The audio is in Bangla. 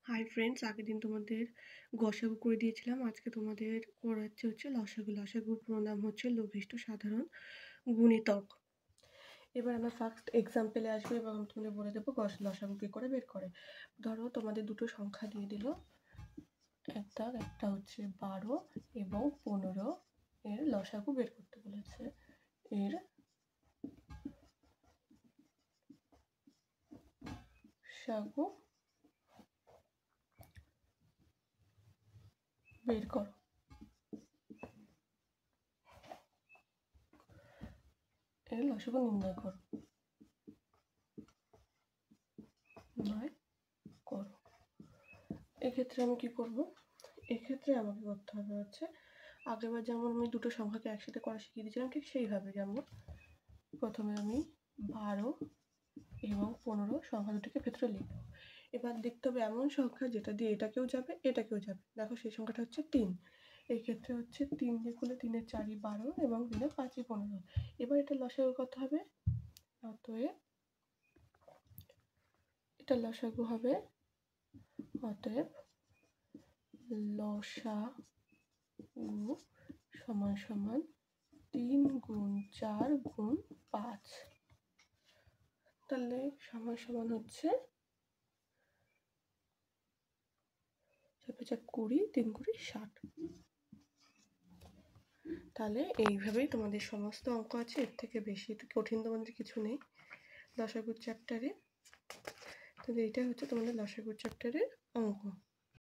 হাই ফ্রেন্ডস, আগের দিন তোমাদের গসাগু করে দিয়েছিলাম। আজকে তোমাদের করাচ্ছে হচ্ছে লসাগু। লসাগুর পুরো নাম হচ্ছে লঘিষ্ঠ সাধারণ গুণিতক। এবার আমরা ফার্স্ট এক্সাম্পলে আসবো এবং আমি তোমাদের বলে দেবো লসাগু কী করে বের করে। ধরো তোমাদের দুটো সংখ্যা দিয়ে দিল, একটা হচ্ছে 12 এবং 15, এর লসাগু বের করতে বলেছে। এর সাগু বের করো। এর লসাগু নির্ণয় করো। এক্ষেত্রে আমি কি করব? এক্ষেত্রে আমাকে করতে হবে হচ্ছে আগেরবার যেমন আমি দুটো সংখ্যাকে একসাথে করা শিখিয়ে দিয়েছিলাম, ঠিক সেইভাবে। যেমন প্রথমে আমি 12 এবং 15 সংখ্যা দুটিকে ভেতরে লিখব। এবার দেখতে হবে এমন সংখ্যা যেটা দিয়ে এটাকেও যাবে এটাকেও যাবে। দেখো সেই সংখ্যাটা হচ্ছে 3। এই ক্ষেত্রে হচ্ছে 3 দিয়ে করলে 3 এর 4 12 এবং 3 এর 5 15। এবার এটা লসাগু কত হবে? অতএব এটা লসাগু হবে, অতএব লসাগু সমান সমান 3 গুণ 4 গুণ 5। তাহলে সমান সমান হচ্ছে 20, 3 × 60। তাহলে এইভাবেই তোমাদের সমস্ত অঙ্ক আছে, এর থেকে বেশি কঠিন তোমাদের কিছু নেই লসাগুর চ্যাপ্টারে। তাহলে এটা হচ্ছে তোমাদের লসাগুর চ্যাপ্টারের অঙ্ক।